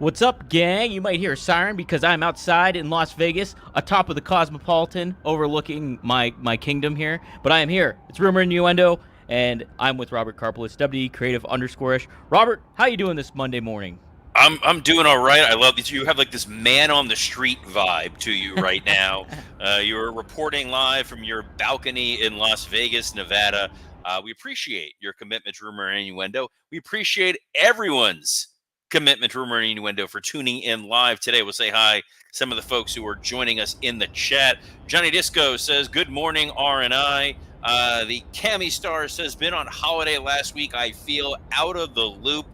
What's up, gang? You might hear a siren because I'm outside in Las Vegas, atop of the Cosmopolitan, overlooking my kingdom here. But I am here. It's Rumor Innuendo, and I'm with Robert Karpolis, WD Creative _ish. Robert, how you doing this Monday morning? I'm doing all right. I love these. You have like this man on the street vibe to you right now. You're reporting live from your balcony in Las Vegas, Nevada. We appreciate your commitment to Rumor and Innuendo. We appreciate everyone's commitment to Rumor and Innuendo for tuning in live today. We'll say hi to some of the folks who are joining us in the chat. Johnny Disco says, "Good morning, R&I." The Cami Star says, "Been on holiday last week. I feel out of the loop."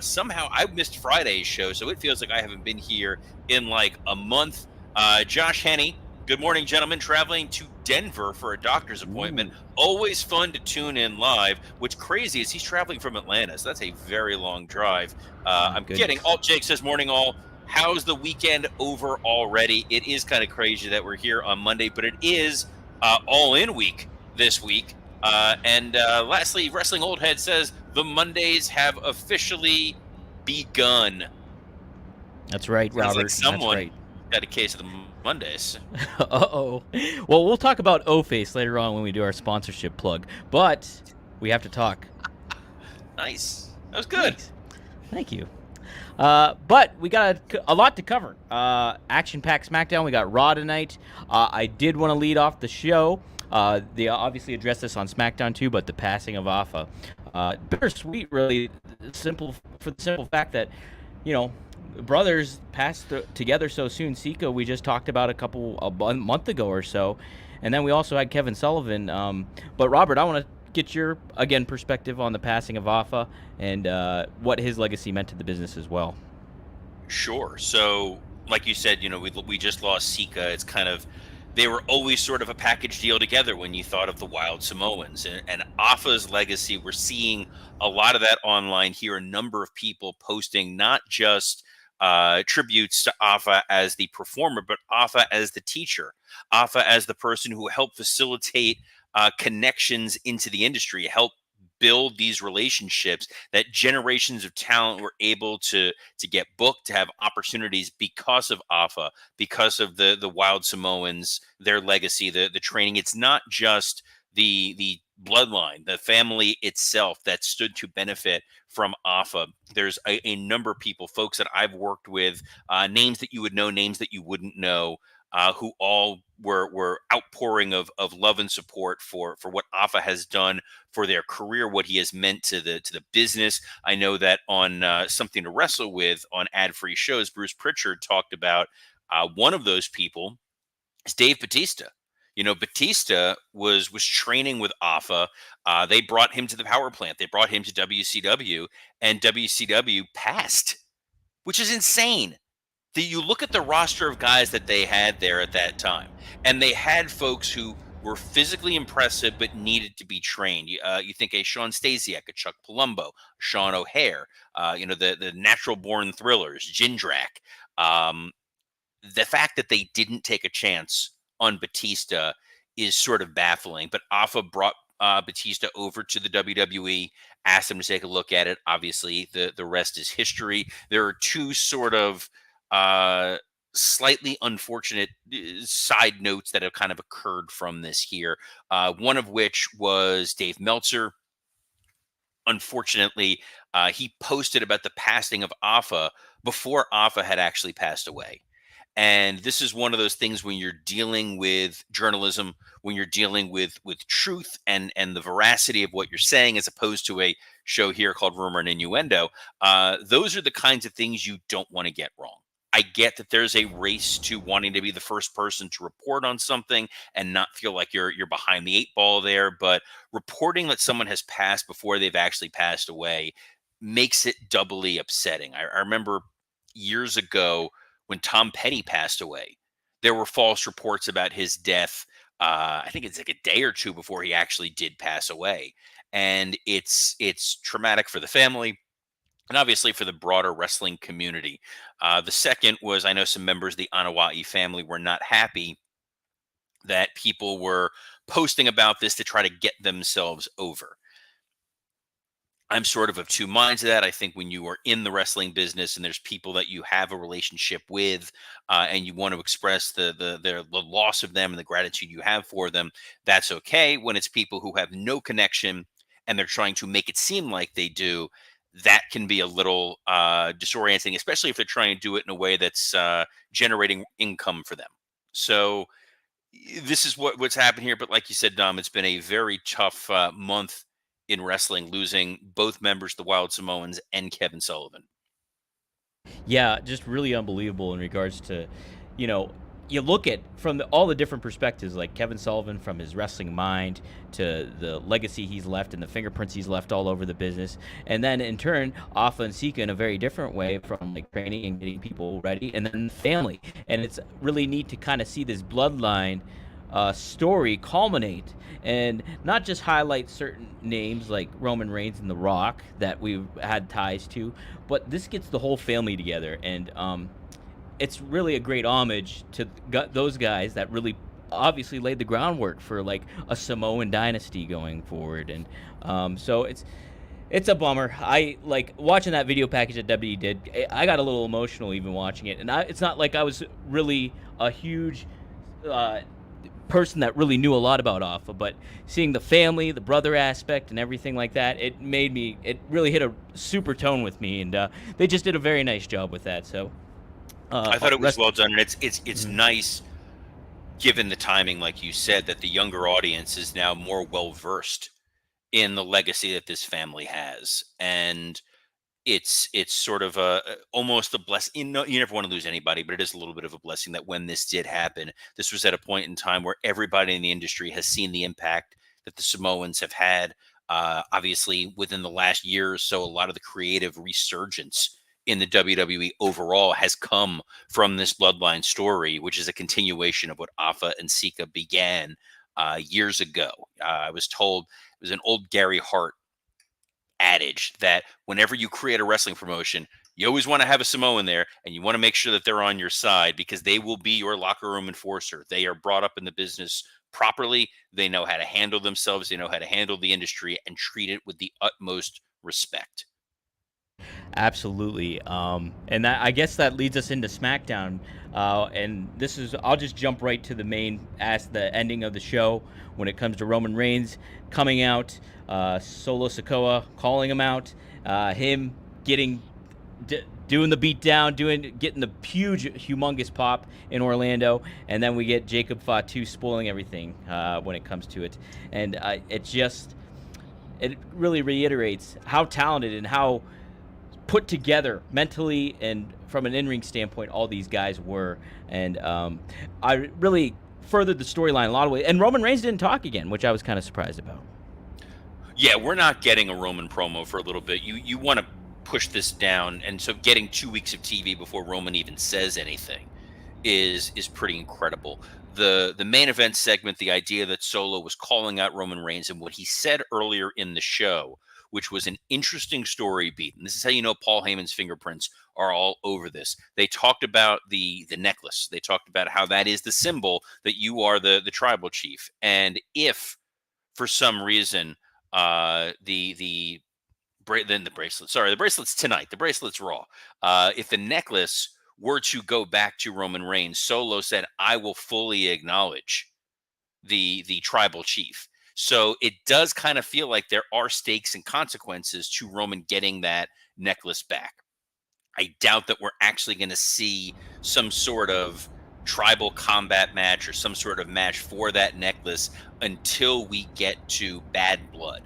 Somehow I missed Friday's show, so it feels like I haven't been here in like a month. Josh Henney, good morning, gentlemen. Traveling to Denver for a doctor's appointment. Ooh, Always fun to tune in live. What's crazy is he's traveling from Atlanta, so that's a very long drive. my I'm kidding. goodness. Alt Jake says, "Morning, all. How's the weekend over already?" It is kind of crazy that we're here on Monday, but it is all in week this week. And lastly, Wrestling Old Head says the Mondays have officially begun. That's right, Sounds like Robert. That's someone right. got a case of the Mondays. Uh-oh. Well, we'll talk about O-Face later on when we do our sponsorship plug. But we have to talk. Nice. That was good. Thanks. Thank you. But we got a lot to cover. Action-packed SmackDown. We got Raw tonight. I did want to lead off the show. They obviously addressed this on SmackDown too, but the passing of Alpha. Bittersweet, really. Simple for the simple fact that, you know, brothers passed together so soon. Sika, we just talked about a month ago or so, and then we also had Kevin Sullivan. But Robert, I want to get your perspective on the passing of Alpha and what his legacy meant to the business as well. Sure. So, like you said, we just lost Sika. It's kind of they were always sort of a package deal together when you thought of the Wild Samoans and Afa's legacy. We're seeing a lot of that online here. A number of people posting not just tributes to Afa as the performer, but Afa as the teacher, Afa as the person who helped facilitate connections into the industry, help build these relationships that generations of talent were able to get booked, to have opportunities because of Afa, because of the Wild Samoans, their legacy, the training. It's not just the bloodline, the family itself that stood to benefit from Afa. There's a number of people, folks that I've worked with, names that you would know, names that you wouldn't know, who all were outpouring of love and support for what Afa has done for their career, what he has meant to the business. I know that on Something to Wrestle With on ad-free shows, Bruce Pritchard talked about one of those people is Dave Batista. Batista was training with Afa. They brought him to the power plant. They brought him to WCW, and WCW passed, which is insane. You look at the roster of guys that they had there at that time, and they had folks who were physically impressive but needed to be trained. You think a Sean Stasiak, a Chuck Palumbo, Sean O'Hare, the natural born thrillers, Jindrak. Um, the fact that they didn't take a chance on Batista is sort of baffling. But Alpha brought Batista over to the WWE, asked him to take a look at it. Obviously, the rest is history. There are two sort of uh, slightly unfortunate side notes that have kind of occurred from this here. One of which was Dave Meltzer. Unfortunately, he posted about the passing of Afa before Afa had actually passed away. And this is one of those things when you're dealing with journalism, when you're dealing with truth and the veracity of what you're saying, as opposed to a show here called Rumor and Innuendo. Those are the kinds of things you don't want to get wrong. I get that there's a race to wanting to be the first person to report on something and not feel like you're behind the eight ball there, but reporting that someone has passed before they've actually passed away makes it doubly upsetting. I remember years ago when Tom Petty passed away, there were false reports about his death. I think it's like a day or two before he actually did pass away, and it's traumatic for the family and obviously for the broader wrestling community. The second was I know some members of the Anawai family were not happy that people were posting about this to try to get themselves over. I'm sort of two minds of that. I think when you are in the wrestling business and there's people that you have a relationship with, and you want to express the loss of them and the gratitude you have for them, that's okay. When it's people who have no connection and they're trying to make it seem like they do, that can be a little disorienting, especially if they're trying to do it in a way that's generating income for them. So this is what's happened here. But like you said, Dom, it's been a very tough month in wrestling, losing both members, the Wild Samoans and Kevin Sullivan. Yeah, just really unbelievable in regards to, you know, you look at from all the different perspectives, like Kevin Sullivan from his wrestling mind to the legacy he's left and the fingerprints he's left all over the business, and then in turn, Afa and Sika in a very different way from like training and getting people ready, and then family, and it's really neat to kind of see this bloodline story culminate and not just highlight certain names like Roman Reigns and The Rock that we've had ties to, but this gets the whole family together, and it's really a great homage to those guys that really obviously laid the groundwork for like a Samoan dynasty going forward, and so it's a bummer. I like watching that video package that WWE did. I got a little emotional even watching it, and it's not like I was really a huge uh, person that really knew a lot about Alpha, but seeing the family, the brother aspect, and everything like that, it really hit a super tone with me, and they just did a very nice job with that. So I thought it was well done, and it's Mhm. nice, given the timing, like you said, that the younger audience is now more well versed in the legacy that this family has, and it's sort of almost a blessing. You never want to lose anybody, but it is a little bit of a blessing that when this did happen, this was at a point in time where everybody in the industry has seen the impact that the Samoans have had. Obviously, within the last year or so, a lot of the creative resurgence in the WWE overall has come from this bloodline story, which is a continuation of what Afa and Sika began years ago. I was told it was an old Gary Hart adage that whenever you create a wrestling promotion, you always want to have a Samoan there, and you want to make sure that they're on your side because they will be your locker room enforcer. They are brought up in the business properly. They know how to handle themselves. They know how to handle the industry and treat it with the utmost respect. Absolutely. And that, I guess that leads us into SmackDown. And this is, I'll just jump right to the main, as the ending of the show when it comes to Roman Reigns coming out, Solo Sikoa calling him out, him getting, doing the beatdown, getting the huge, humongous pop in Orlando. And then we get Jacob Fatu spoiling everything when it comes to it. And it really reiterates how talented and how put together mentally and from an in-ring standpoint all these guys were, and I really furthered the storyline a lot of ways, and Roman Reigns didn't talk again, which I was kind of surprised about. Yeah, we're not getting a Roman promo for a little bit. You want to push this down, and so getting 2 weeks of TV before Roman even says anything is pretty incredible. The main event segment, the idea that Solo was calling out Roman Reigns and what he said earlier in the show, which was an interesting story beat. And this is how you know Paul Heyman's fingerprints are all over this. They talked about the necklace. They talked about how that is the symbol that you are the tribal chief. And if for some reason then the bracelet. Sorry, the bracelet's tonight. The bracelet's Raw. If the necklace were to go back to Roman Reigns, Solo said, "I will fully acknowledge the tribal chief." So it does kind of feel like there are stakes and consequences to Roman getting that necklace back. I doubt that we're actually going to see some sort of tribal combat match or some sort of match for that necklace until we get to Bad Blood.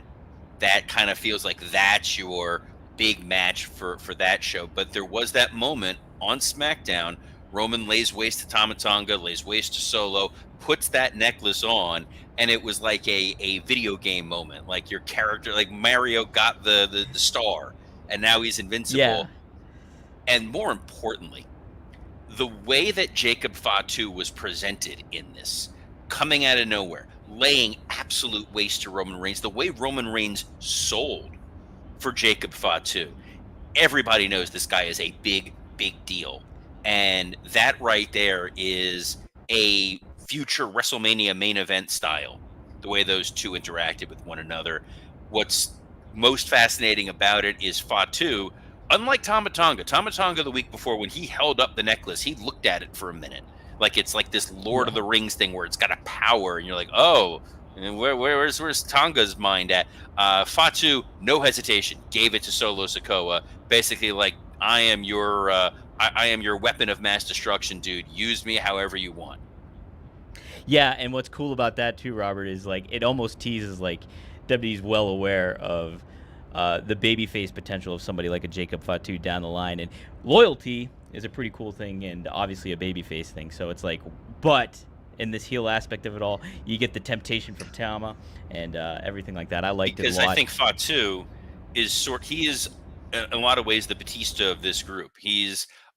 That kind of feels like that's your big match for that show. But there was that moment on SmackDown. Roman lays waste to Tama Tonga, lays waste to Solo, puts that necklace on, and it was like a video game moment. Like your character, like Mario got the star, and now he's Yeah. invincible. And more importantly, the way that Jacob Fatu was presented in this, coming out of nowhere, laying absolute waste to Roman Reigns, the way Roman Reigns sold for Jacob Fatu, everybody knows this guy is a big, big deal. And that right there is a future WrestleMania main event style, the way those two interacted with one another. What's most fascinating about it is Fatu. Unlike Tama Tonga the week before, when he held up the necklace, he looked at it for a minute, like it's like this Lord of Yeah. the Rings thing where it's got a power, and you're like, oh, and where's Tonga's mind at? Fatu, no hesitation, gave it to Solo Sikoa, basically like, I am your weapon of mass destruction, dude. Use me however you want. Yeah, and what's cool about that too, Robert, is like it almost teases like WWE's well aware of the babyface potential of somebody like a Jacob Fatu down the line, and loyalty is a pretty cool thing, and obviously a babyface thing. So it's like, but in this heel aspect of it all, you get the temptation from Tama and everything like that. I liked it a Because I lot. think Fatu he is in a lot of ways the Batista of this group.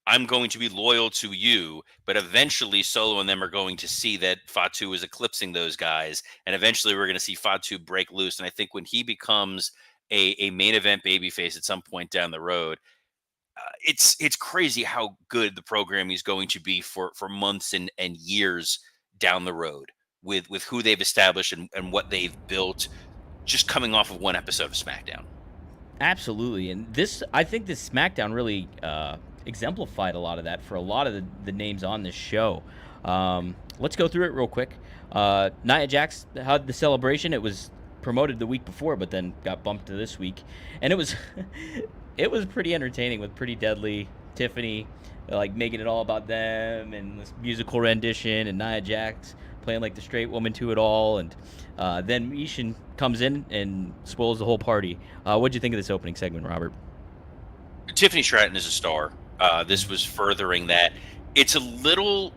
I'm going to be loyal to you, but eventually Solo and them are going to see that Fatu is eclipsing those guys, and eventually we're going to see Fatu break loose. And I think when he becomes a main event babyface at some point down the road, it's crazy how good the program is going to be for months and years down the road with who they've established and what they've built just coming off of one episode of SmackDown. Absolutely, and I think this SmackDown really exemplified a lot of that for a lot of the names on this show. Let's go through it real quick. Nia Jax had the celebration. It was promoted the week before, but then got bumped to this week, and it was it was pretty entertaining with Pretty Deadly, Tiffany, like making it all about them, and this musical rendition, and Nia Jax playing like the straight woman to it all, and then Ishin comes in and spoils the whole party. What'd you think of this opening segment, Robert? Tiffany Stratton is a star. This was furthering that. It's a little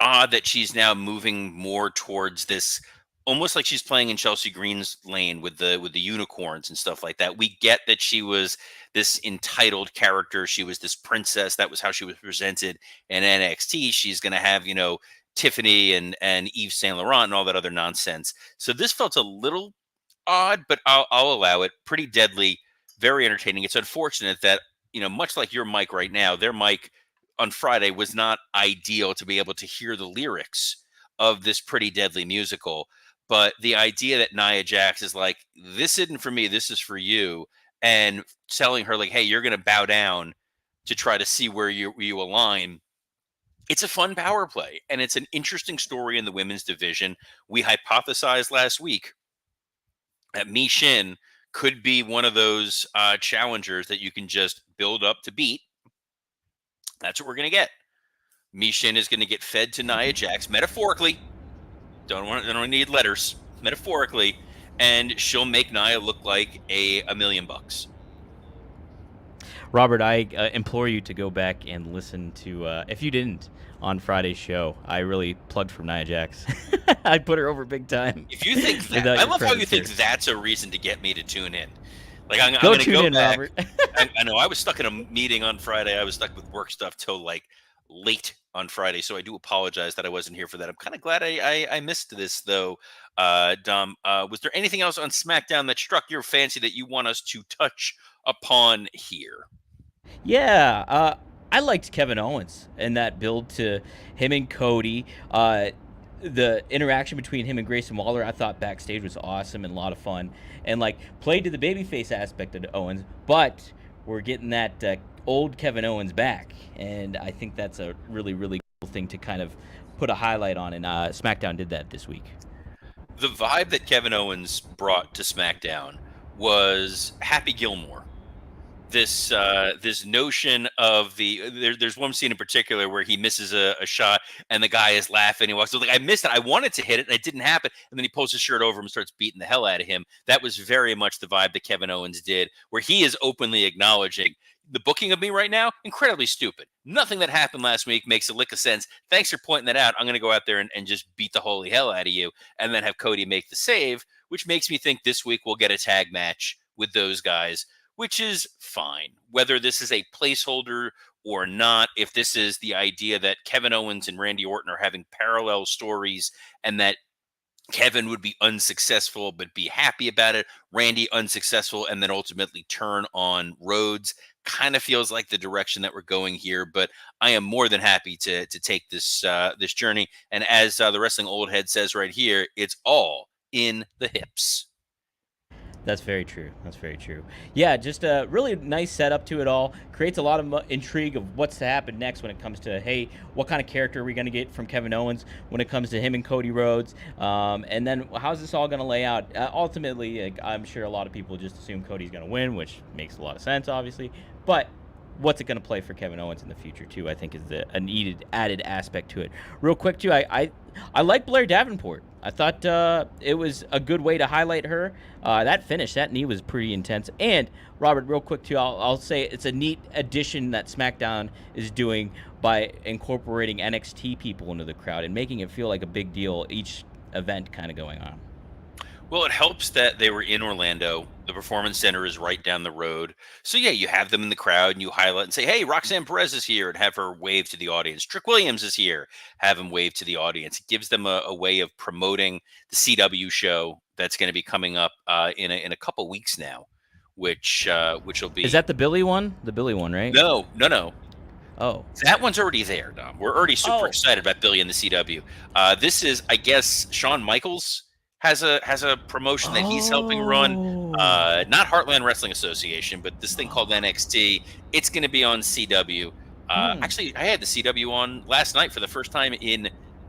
odd that she's now moving more towards this, almost like she's playing in Chelsea Green's lane with the unicorns and stuff like that. We get that she was this entitled character. She was this princess. That was how she was presented in NXT. She's going to have, Tiffany and Yves Saint Laurent and all that other nonsense. So this felt a little odd, but I'll allow it. Pretty Deadly, very entertaining. It's unfortunate that, much like your mic right now, their mic on Friday was not ideal to be able to hear the lyrics of this Pretty Deadly musical. But the idea that Nia Jax is like, this isn't for me, this is for you, and telling her like, hey, you're going to bow down to try to see where you align. It's a fun power play, and it's an interesting story in the women's division. We hypothesized last week that Mi Shin could be one of those challengers that you can just build up to beat. That's what we're going to get. Mi Shin is going to get fed to Nia Jax metaphorically. Don't need letters. Metaphorically, and she'll make Nia look like a $1,000,000. Robert, I implore you to go back and listen to, if you didn't, on Friday's show. I really plugged for Nia Jax. I put her over big time. If you think that, I love how you think that's a reason to get me to tune in. Like I'm going to go back. Robert. I know I was stuck in a meeting on Friday. I was stuck with work stuff till like late on Friday, so I do apologize that I wasn't here for that. I'm kind of glad I missed this though. Dom, was there anything else on SmackDown that struck your fancy that you want us to touch upon here? Yeah, I liked Kevin Owens and that build to him and Cody. The interaction between him and Grayson Waller, I thought backstage was awesome and a lot of fun, and like played to the babyface aspect of Owens. But we're getting that old Kevin Owens back, and I think that's a really cool thing to kind of put a highlight on. And SmackDown did that this week. The vibe that Kevin Owens brought to SmackDown was Happy Gilmore. This notion of there's one scene in particular where he misses a shot and the guy is laughing. He walks like, I missed it. I wanted to hit it and it didn't happen. And then he pulls his shirt over him and starts beating the hell out of him. That was very much the vibe that Kevin Owens did, where he is openly acknowledging the booking of me right now, incredibly stupid. Nothing that happened last week makes a lick of sense. Thanks for pointing that out. I'm going to go out there and just beat the holy hell out of you and then have Cody make the save, which makes me think this week we'll get a tag match with those guys, which is fine. Whether this is a placeholder or not, if this is the idea that Kevin Owens and Randy Orton are having parallel stories and that Kevin would be unsuccessful but be happy about it, Randy unsuccessful and then ultimately turn on Rhodes, kind of feels like the direction that we're going here. But I am more than happy to take this this journey. And as the Wrestling Old Head says right here, it's all in the hips. That's very true. That's very true. Yeah, just a really nice setup to it all. Creates a lot of intrigue of what's to happen next when it comes to, hey, what kind of character are we going to get from Kevin Owens when it comes to him and Cody Rhodes? And then how's this all going to lay out? Ultimately, I'm sure a lot of people just assume Cody's going to win, which makes a lot of sense, obviously. But what's it going to play for Kevin Owens in the future too? I think is a needed added aspect to it. Real quick too, I like Blair Davenport. I thought it was a good way to highlight her. That finish, that knee was pretty intense. And Robert, real quick too, I'll say it's a neat addition that SmackDown is doing by incorporating NXT people into the crowd and making it feel like a big deal each event kind of going on. Well, it helps that they were in Orlando. The Performance Center is right down the road. So, yeah, you have them in the crowd and you highlight and say, hey, Roxanne Perez is here, and have her wave to the audience. Trick Williams is here, have him wave to the audience. It gives them a way of promoting the CW show that's going to be coming up in a couple weeks now, which will be. Is that the Billy one? The Billy one, right? No. Oh. That one's already there, Dom. We're already super excited about Billy and the CW. This is, I guess, Shawn Michaels has a promotion that he's helping run. Not Heartland Wrestling Association, but this thing called NXT. It's going to be on CW. Actually, I had the CW on last night for the first time in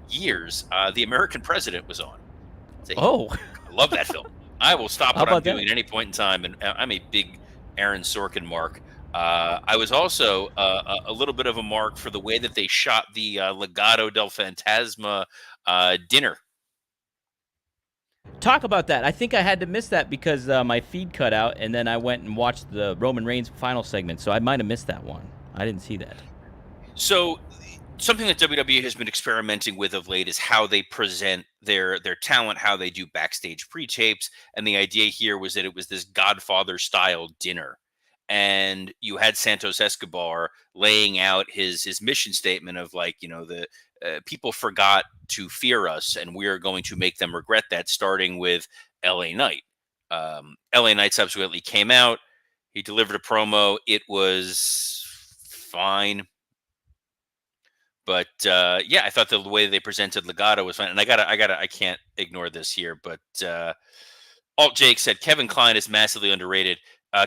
years. The American President was on. I love that film. I will stop what I'm doing at any point in time, and I'm a big Aaron Sorkin mark. I was also a little bit of a mark for the way that they shot the Legado del Fantasma dinner. Talk about that. I think I had to miss that because my feed cut out, and then I went and watched the Roman Reigns final segment, so I might have missed that one. I didn't see that. So something that WWE has been experimenting with of late is how they present their talent, how they do backstage pre-tapes, and the idea here was that it was this Godfather-style dinner. And you had Santos Escobar laying out his mission statement of, like, the people forgot to fear us, and we are going to make them regret that, starting with LA Knight. LA Knight subsequently came out. He delivered a promo. It was fine. But yeah, I thought the way they presented Legado was fine. And I can't ignore this here, but Alt Jake said Kevin Kline is massively underrated.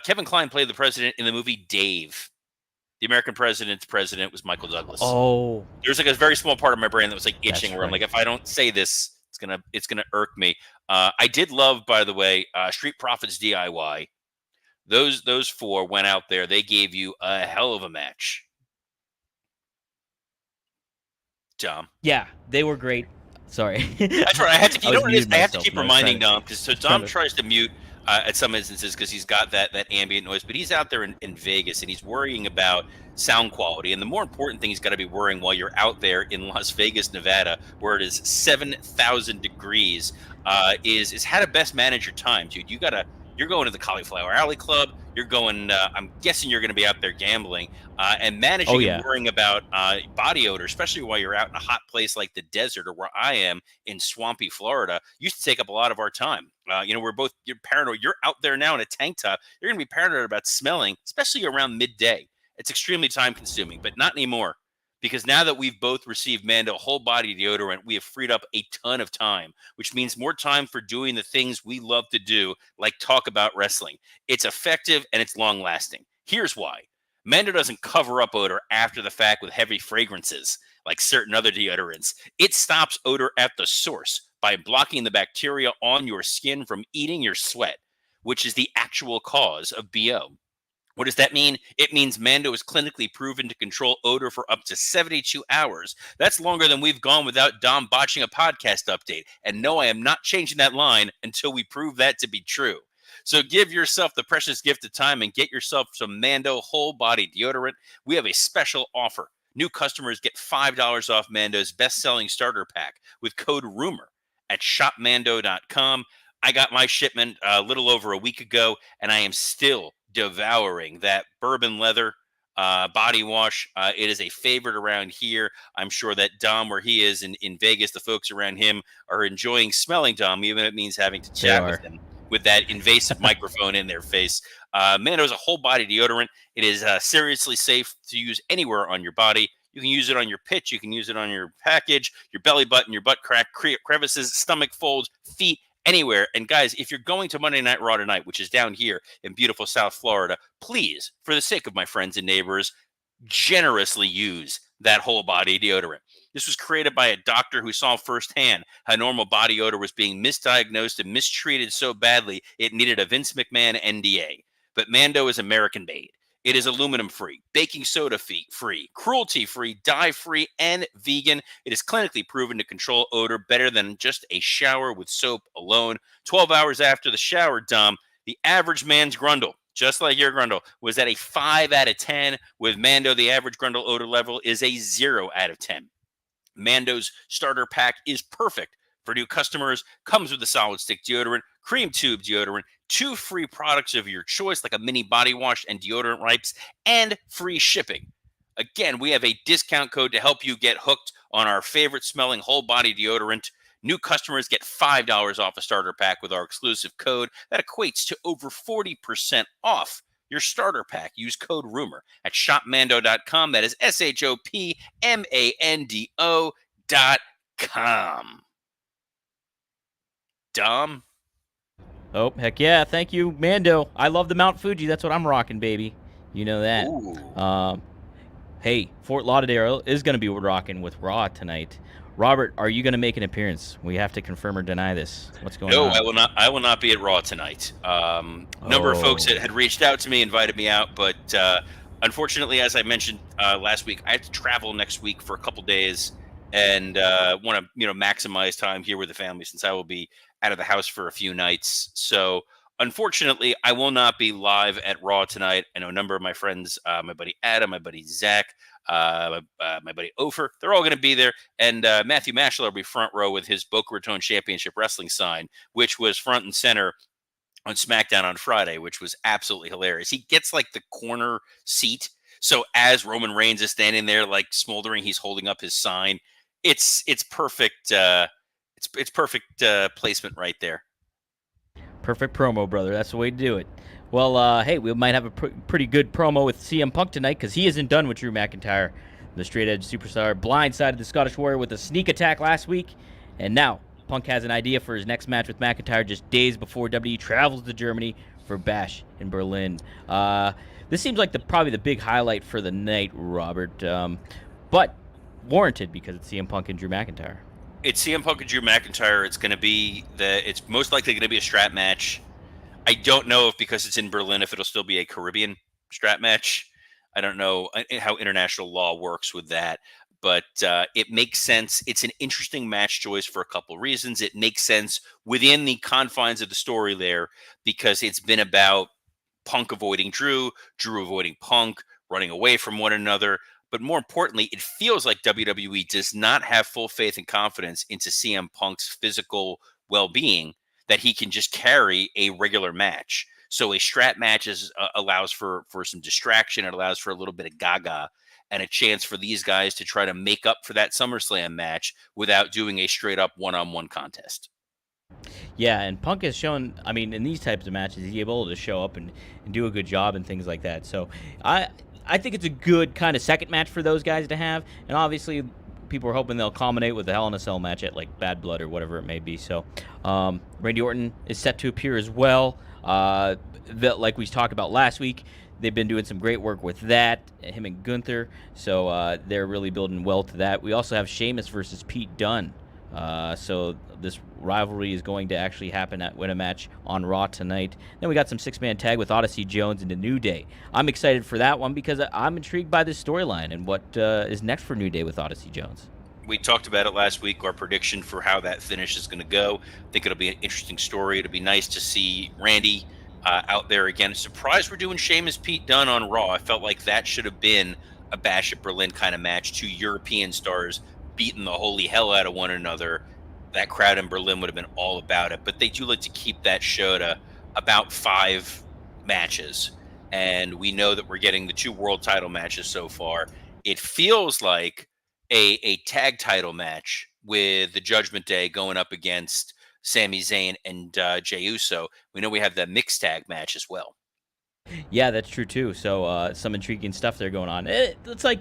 Kevin Kline played the president in the movie Dave. The American president's president was Michael Douglas. Oh, there's like a very small part of my brain that was like itching, where I'm like, if I don't say this, it's gonna irk me. I did love, by the way, Street Profits DIY. Those four went out there. They gave you a hell of a match. Dom. Yeah, they were great. Sorry. That's right. I had to. You know what it is? I have to keep reminding Dom, because Dom tries to mute at some instances because he's got that ambient noise, but he's out there in Vegas and he's worrying about sound quality. And the more important thing he's got to be worrying while you're out there in Las Vegas, Nevada, where it is 7,000 degrees, is how to best manage your time, dude. You're going to the Cauliflower Alley Club. You're going. I'm guessing you're going to be out there gambling and managing and worrying about body odor, especially while you're out in a hot place like the desert, or where I am in swampy Florida. Used to take up a lot of our time. You're paranoid. You're out there now in a tank top. You're going to be paranoid about smelling, especially around midday. It's extremely time consuming, but not anymore. Because now that we've both received Mando whole body deodorant, we have freed up a ton of time, which means more time for doing the things we love to do, like talk about wrestling. It's effective and it's long lasting. Here's why. Mando doesn't cover up odor after the fact with heavy fragrances like certain other deodorants. It stops odor at the source by blocking the bacteria on your skin from eating your sweat, which is the actual cause of BO. What does that mean? It means Mando is clinically proven to control odor for up to 72 hours. That's longer than we've gone without Dom botching a podcast update. And no, I am not changing that line until we prove that to be true. So give yourself the precious gift of time and get yourself some Mando whole body deodorant. We have a special offer. New customers get $5 off Mando's best-selling starter pack with code RUMOR at shopmando.com. I got my shipment a little over a week ago, and I am still devouring that bourbon leather body wash. It is a favorite around here. I'm sure that Dom, where he is in Vegas, the folks around him are enjoying smelling Dom, even if it means having to chat with him with that invasive microphone in their face. Mando is a whole body deodorant. It is seriously safe to use anywhere on your body. You can use it on your pitch. You can use it on your package, your belly button, your butt crack, crevices, stomach folds, feet, anywhere. And guys, if you're going to Monday Night Raw tonight, which is down here in beautiful South Florida, please, for the sake of my friends and neighbors, generously use that whole body deodorant. This was created by a doctor who saw firsthand how normal body odor was being misdiagnosed and mistreated so badly it needed a Vince McMahon NDA. But Mando is American made. It is aluminum free, baking soda free, cruelty free, dye free, and vegan. It is clinically proven to control odor better than just a shower with soap alone. 12 hours after the shower, Dom, the average man's grundle, just like your grundle, was at a 5 out of 10. With Mando, the average grundle odor level is a 0 out of 10. Mando's starter pack is perfect for new customers, comes with a solid stick deodorant, cream tube deodorant, 2 free products of your choice like a mini body wash and deodorant wipes, and free shipping. Again, we have a discount code to help you get hooked on our favorite smelling whole body deodorant. New customers get $5 off a starter pack with our exclusive code. That equates to over 40% off your starter pack. Use code RUMOR at shopmando.com. That is shopmando.com. Dom? Oh, heck yeah. Thank you, Mando. I love the Mount Fuji. That's what I'm rocking, baby. You know that. Ooh. Hey, Fort Lauderdale is going to be rocking with Raw tonight. Robert, are you going to make an appearance? We have to confirm or deny this. What's going on? No, I will not. I will not be at Raw tonight. Number of folks that had reached out to me, invited me out, but unfortunately, as I mentioned last week, I have to travel next week for a couple days, and want to maximize time here with the family since I will be out of the house for a few nights. So unfortunately, I will not be live at Raw tonight. I know a number of my friends, my buddy Adam, my buddy Zach, my buddy Ofer, they're all going to be there. And Matthew Mashler will be front row with his Boca Raton Championship Wrestling sign, which was front and center on SmackDown on Friday, which was absolutely hilarious. He gets like the corner seat. So as Roman Reigns is standing there like smoldering, he's holding up his sign. It's perfect. It's perfect placement right there. Perfect promo, brother. That's the way to do it. Well, hey, we might have a pretty good promo with CM Punk tonight because he isn't done with Drew McIntyre. The straight-edge superstar blindsided the Scottish Warrior with a sneak attack last week, and now Punk has an idea for his next match with McIntyre just days before WWE travels to Germany for Bash in Berlin. This seems like probably the big highlight for the night, Robert, but warranted because it's CM Punk and Drew McIntyre. It's CM Punk and Drew McIntyre. It's most likely going to be a strap match. I don't know if because it's in Berlin, if it'll still be a Caribbean strap match. I don't know how international law works with that, but it makes sense. It's an interesting match choice for a couple of reasons. It makes sense within the confines of the story there because it's been about Punk avoiding Drew, Drew avoiding Punk, running away from one another. But more importantly, it feels like WWE does not have full faith and confidence into CM Punk's physical well-being that he can just carry a regular match. So a strap match allows for some distraction. It allows for a little bit of gaga and a chance for these guys to try to make up for that SummerSlam match without doing a straight-up one-on-one contest. Yeah, and Punk has shown, I mean, in these types of matches, he's able to show up and do a good job and things like that. So I think it's a good kind of second match for those guys to have. And obviously, people are hoping they'll culminate with the Hell in a Cell match at like Bad Blood or whatever it may be. So Randy Orton is set to appear as well. Like we talked about last week, they've been doing some great work with that, him and Gunther. So they're really building well to that. We also have Sheamus versus Pete Dunne. So this rivalry is going to actually happen at Win a Match on Raw tonight. Then we got some six-man tag with Odyssey Jones and the New Day. I'm excited for that one because I'm intrigued by this storyline and what is next for New Day with Odyssey Jones. We talked about it last week, our prediction for how that finish is going to go. I think it'll be an interesting story. It'll be nice to see Randy out there again. Surprised we're doing Sheamus Pete Dunne on Raw. I felt like that should have been a Bash at Berlin kind of match. 2 European stars beating the holy hell out of one another. That crowd in Berlin would have been all about it. But they do like to keep that show to about 5 matches. And we know that we're getting the 2 world title matches so far. It feels like a tag title match with the Judgment Day going up against Sami Zayn and Jey Uso. We know we have the mixed tag match as well. Yeah, that's true too. So some intriguing stuff there going on. It's like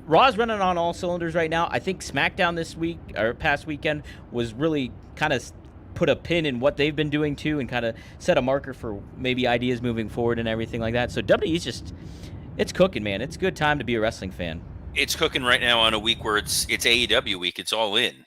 Raw's running on all cylinders right now. I think SmackDown this week or past weekend was really kind of put a pin in what they've been doing too, and kind of set a marker for maybe ideas moving forward and everything like that. So WWE's just, it's cooking, man. It's a good time to be a wrestling fan. It's cooking right now on a week where it's AEW week. It's All In,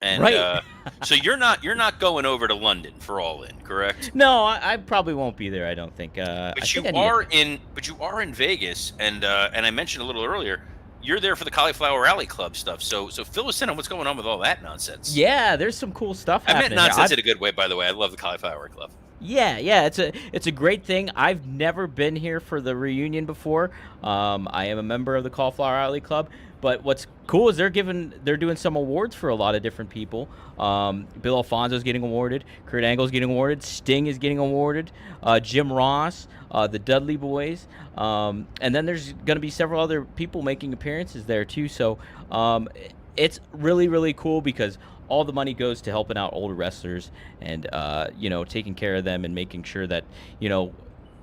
and Right. so you're not going over to London for All In, correct? No, I probably won't be there. I don't think. I But think you I need are in Vegas, and I mentioned a little earlier, you're there for the Cauliflower Alley Club stuff. So fill us in on what's going on with all that nonsense. Yeah, there's some cool stuff I meant happening. nonsense in a good way, by the way. I love the Cauliflower Club. Yeah, it's a great thing. I've never been here for the reunion before. I am a member of the Cauliflower Alley Club, but what's cool is they're doing some awards for a lot of different people. Bill Alfonso's getting awarded, Kurt Angle's getting awarded, Sting is getting awarded, Jim Ross, the Dudley Boys, and then there's going to be several other people making appearances there too. So it's really, really cool because all the money goes to helping out older wrestlers and taking care of them and making sure that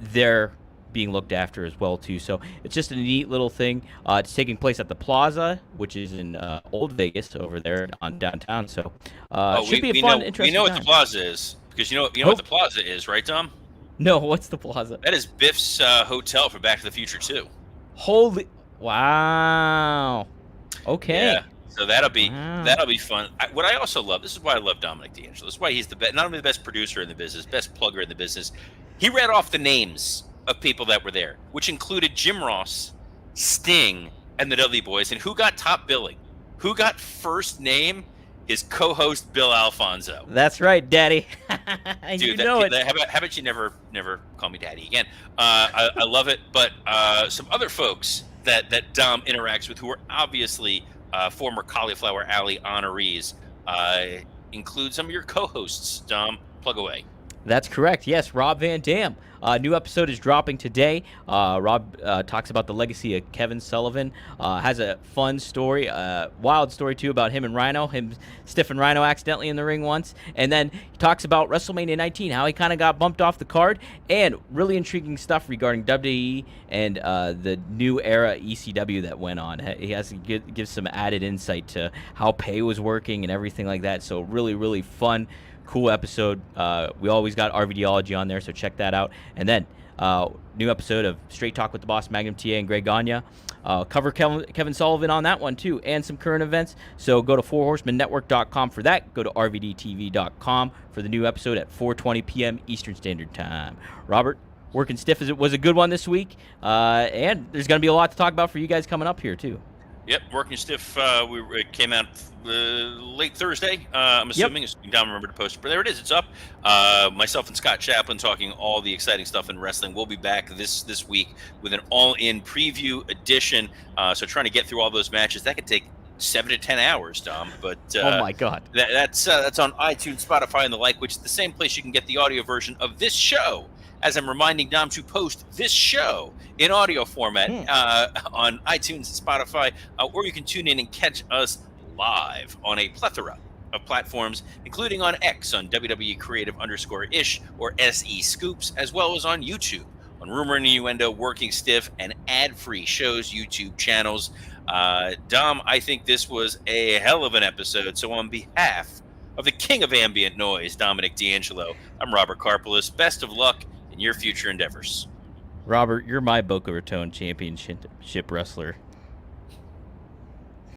they're being looked after as well too. So it's just a neat little thing. It's taking place at the Plaza, which is in Old Vegas over there on downtown. So should be a fun, interesting. We know what time. the Plaza is because you know what the Plaza is, right, Tom? No, what's the Plaza? That is Biff's hotel for Back to the Future 2. Holy wow! Okay. Yeah. So that'll be fun. What I also love, this is why I love Dominic D'Angelo. This is why he's the best, not only the best producer in the business, best plugger in the business. He read off the names of people that were there, which included Jim Ross, Sting, and the Dudley Boys. And who got top billing? Who got first name? His co-host Bill Alfonso. That's right, Daddy. Dude, you know it. How about you never call me Daddy again? I love it. But some other folks that Dom interacts with who are obviously former Cauliflower Alley honorees include some of your co-hosts. Dom, plug away. That's correct. Yes, Rob Van Dam. New episode is dropping today. Rob talks about the legacy of Kevin Sullivan. Has a fun story, wild story too about him and Rhino, him stiffing Rhino accidentally in the ring once. And then he talks about WrestleMania 19, how he kind of got bumped off the card, and really intriguing stuff regarding WWE and the new era ECW that went on. He has to give some added insight to how pay was working and everything like that. So really, really fun. Cool episode. We always got RVDology on there, so check that out. And then new episode of Straight Talk with the Boss, Magnum TA and Greg Gagne. Cover Kevin Sullivan on that one too, and some current events. So go to fourhorsemannetwork.com for that. Go to rvdtv.com for the new episode at 4:20 p.m. Eastern Standard Time. Robert, working stiff as it was a good one this week, and there's going to be a lot to talk about for you guys coming up here too. Yep, working stiff. It came out late Thursday. I'm assuming. Yep. Don't remember to post it, but there it is. It's up. Myself and Scott Chaplin talking all the exciting stuff in wrestling. We'll be back this week with an all-in preview edition. So trying to get through all those matches, that could take 7 to 10 hours, Dom. But oh my God, that's on iTunes, Spotify, and the like, which is the same place you can get the audio version of this show. As I'm reminding Dom to post this show in audio format on iTunes and Spotify, or you can tune in and catch us live on a plethora of platforms, including on X on WWE Creative_ish or SE Scoops, as well as on YouTube on Rumor and Innuendo, Working Stiff, and ad-free shows YouTube channels. Dom, I think this was a hell of an episode. So on behalf of the king of ambient noise, Dominic D'Angelo, I'm Robert Karpelis. Best of luck in your future endeavors. Robert, you're my Boca Raton championship wrestler.